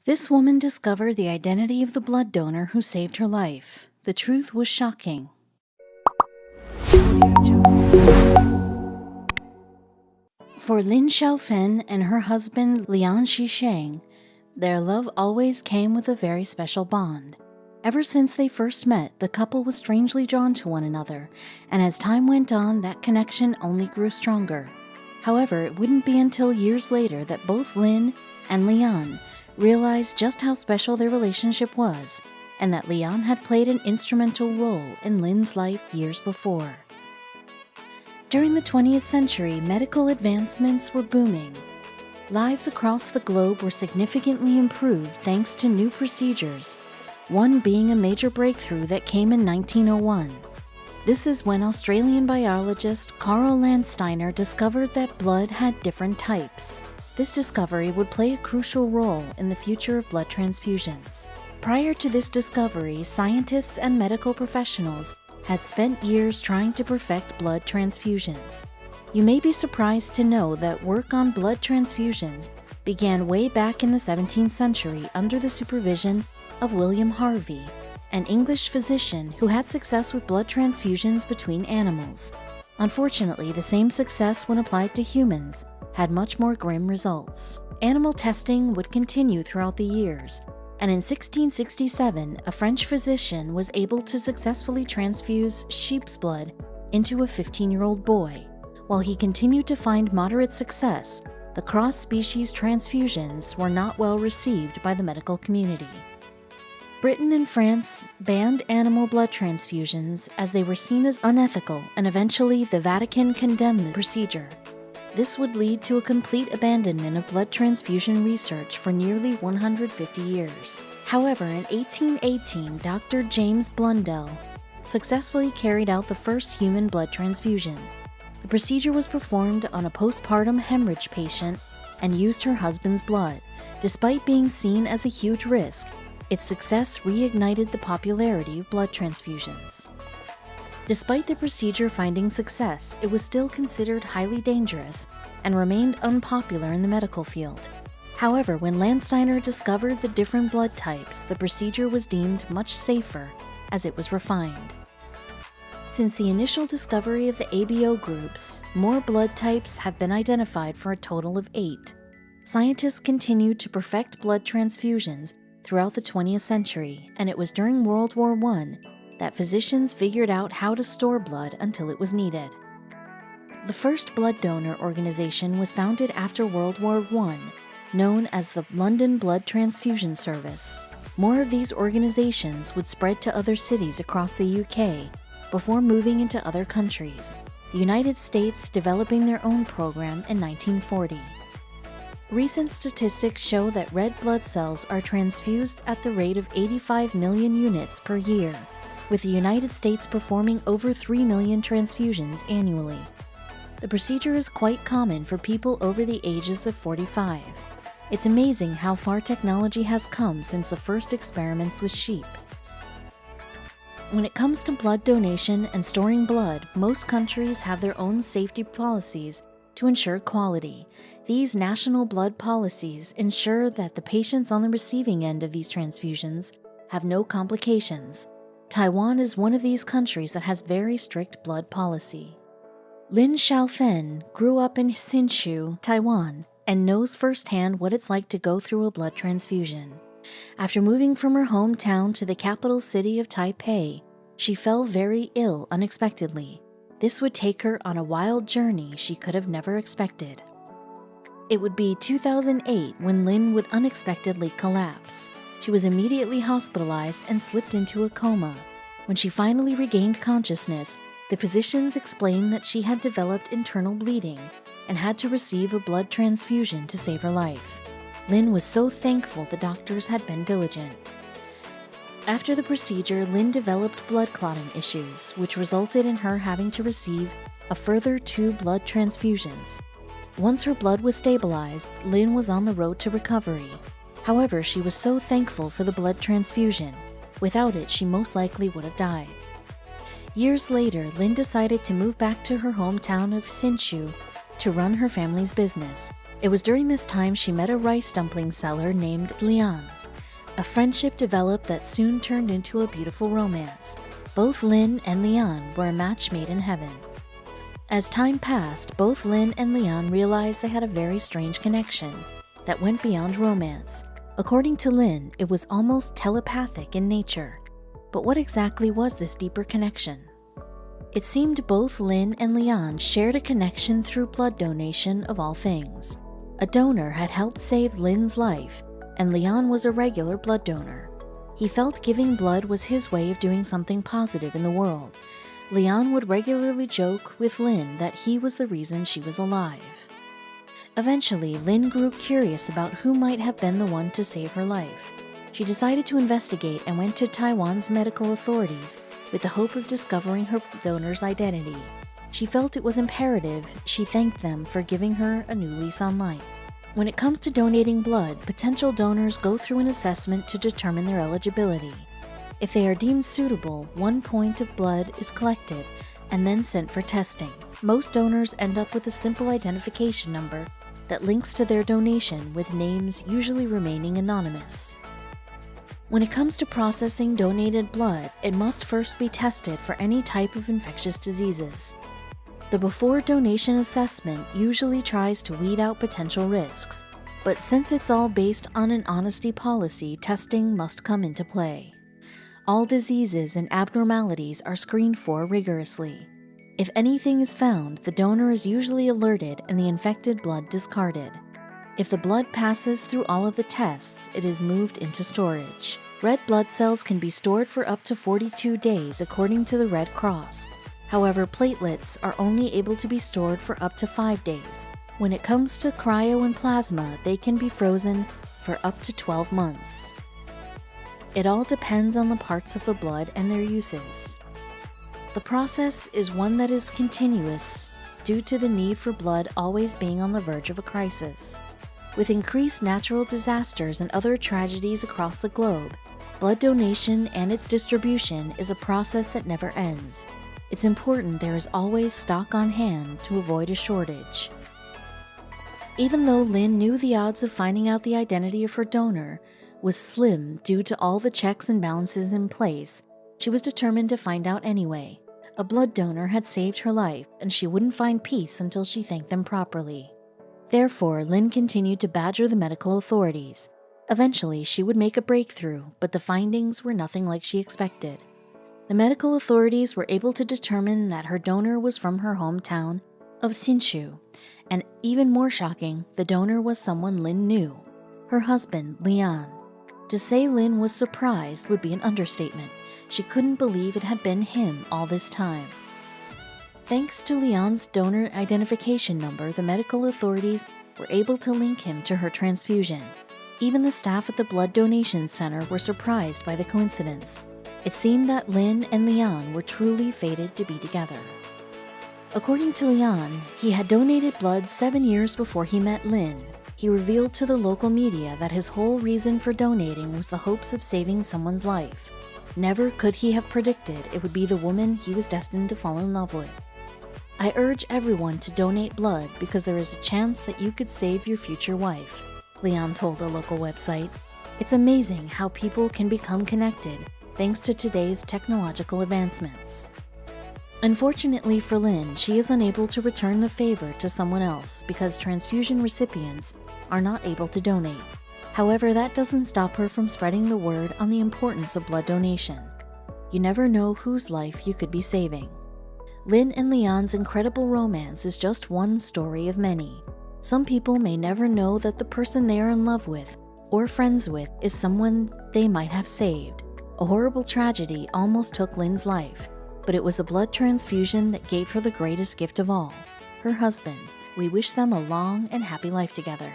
This woman discovered the identity of the blood donor who saved her life. The truth was shocking. For Lin Xiaofen and her husband Lian Shisheng, their love always came with a very special bond. Ever since they first met, the couple was strangely drawn to one another, and as time went on, that connection only grew stronger. However, it wouldn't be until years later that both Lin and Lian realized just how special their relationship was, and that Lian had played an instrumental role in Lin's life years before. During the 20th century, medical advancements were booming. Lives across the globe were significantly improved thanks to new procedures, one being a major breakthrough that came in 1901. This is when Australian biologist Karl Landsteiner discovered that blood had different types. This discovery would play a crucial role in the future of blood transfusions. Prior to this discovery, scientists and medical professionals had spent years trying to perfect blood transfusions. You may be surprised to know that work on blood transfusions began way back in the 17th century under the supervision of William Harvey, an English physician who had success with blood transfusions between animals. Unfortunately, the same success when applied to humans had much more grim results. Animal testing would continue throughout the years, and in 1667, a French physician was able to successfully transfuse sheep's blood into a 15-year-old boy. While he continued to find moderate success, the cross-species transfusions were not well received by the medical community. Britain and France banned animal blood transfusions as they were seen as unethical, and eventually the Vatican condemned the procedure. This would lead to a complete abandonment of blood transfusion research for nearly 150 years. However, in 1818, Dr. James Blundell successfully carried out the first human blood transfusion. The procedure was performed on a postpartum hemorrhage patient and used her husband's blood. Despite being seen as a huge risk, its success reignited the popularity of blood transfusions. Despite the procedure finding success, it was still considered highly dangerous and remained unpopular in the medical field. However, when Landsteiner discovered the different blood types, the procedure was deemed much safer as it was refined. Since the initial discovery of the ABO groups, more blood types have been identified for a total of 8. Scientists continued to perfect blood transfusions throughout the 20th century, and it was during World War I that physicians figured out how to store blood until it was needed. The first blood donor organization was founded after World War I, known as the London Blood Transfusion Service. More of these organizations would spread to other cities across the UK before moving into other countries, the United States developing their own program in 1940. Recent statistics show that red blood cells are transfused at the rate of 85 million units per year, with the United States performing over 3 million transfusions annually. The procedure is quite common for people over the ages of 45. It's amazing how far technology has come since the first experiments with sheep. When it comes to blood donation and storing blood, most countries have their own safety policies to ensure quality. These national blood policies ensure that the patients on the receiving end of these transfusions have no complications. Taiwan is one of these countries that has very strict blood policy. Lin Xiaofen grew up in Hsinchu, Taiwan, and knows firsthand what it's like to go through a blood transfusion. After moving from her hometown to the capital city of Taipei, she fell very ill unexpectedly. This would take her on a wild journey she could have never expected. It would be 2008 when Lin would unexpectedly collapse. She was immediately hospitalized and slipped into a coma. When she finally regained consciousness, the physicians explained that she had developed internal bleeding and had to receive a blood transfusion to save her life. Lin was so thankful the doctors had been diligent. After the procedure, Lin developed blood clotting issues, which resulted in her having to receive a further 2 blood transfusions. Once her blood was stabilized, Lin was on the road to recovery. However, she was so thankful for the blood transfusion. Without it, she most likely would have died. Years later, Lin decided to move back to her hometown of Hsinchu to run her family's business. It was during this time she met a rice dumpling seller named Lian. A friendship developed that soon turned into a beautiful romance. Both Lynn and Leon were a match made in heaven. As time passed, both Lynn and Leon realized they had a very strange connection that went beyond romance. According to Lynn, it was almost telepathic in nature. But what exactly was this deeper connection? It seemed both Lynn and Leon shared a connection through blood donation of all things. A donor had helped save Lynn's life, and Leon was a regular blood donor. He felt giving blood was his way of doing something positive in the world. Leon would regularly joke with Lynn that he was the reason she was alive. Eventually, Lynn grew curious about who might have been the one to save her life. She decided to investigate and went to Taiwan's medical authorities with the hope of discovering her donor's identity. She felt it was imperative she thank them for giving her a new lease on life. When it comes to donating blood, potential donors go through an assessment to determine their eligibility. If they are deemed suitable, 1 point of blood is collected and then sent for testing. Most donors end up with a simple identification number that links to their donation, with names usually remaining anonymous. When it comes to processing donated blood, it must first be tested for any type of infectious diseases. The before donation assessment usually tries to weed out potential risks, but since it's all based on an honesty policy, testing must come into play. All diseases and abnormalities are screened for rigorously. If anything is found, the donor is usually alerted and the infected blood discarded. If the blood passes through all of the tests, it is moved into storage. Red blood cells can be stored for up to 42 days according to the Red Cross. However, platelets are only able to be stored for up to 5 days. When it comes to cryo and plasma, they can be frozen for up to 12 months. It all depends on the parts of the blood and their uses. The process is one that is continuous due to the need for blood always being on the verge of a crisis. With increased natural disasters and other tragedies across the globe, blood donation and its distribution is a process that never ends. It's important there is always stock on hand to avoid a shortage. Even though Lynn knew the odds of finding out the identity of her donor was slim due to all the checks and balances in place, she was determined to find out anyway. A blood donor had saved her life, and she wouldn't find peace until she thanked them properly. Therefore, Lynn continued to badger the medical authorities. Eventually, she would make a breakthrough, but the findings were nothing like she expected. The medical authorities were able to determine that her donor was from her hometown of Hsinchu, and even more shocking, the donor was someone Lynn knew, her husband, Leon. To say Lynn was surprised would be an understatement. She couldn't believe it had been him all this time. Thanks to Leon's donor identification number, the medical authorities were able to link him to her transfusion. Even the staff at the blood donation center were surprised by the coincidence. It seemed that Lynn and Leon were truly fated to be together. According to Leon, he had donated blood 7 years before he met Lynn. He revealed to the local media that his whole reason for donating was the hopes of saving someone's life. Never could he have predicted it would be the woman he was destined to fall in love with. I urge everyone to donate blood because there is a chance that you could save your future wife, Leon told a local website. It's amazing how people can become connected thanks to today's technological advancements. Unfortunately for Lynn, she is unable to return the favor to someone else because transfusion recipients are not able to donate. However, that doesn't stop her from spreading the word on the importance of blood donation. You never know whose life you could be saving. Lynn and Leon's incredible romance is just one story of many. Some people may never know that the person they are in love with or friends with is someone they might have saved. A horrible tragedy almost took Lynn's life, but it was a blood transfusion that gave her the greatest gift of all, her husband. We wish them a long and happy life together.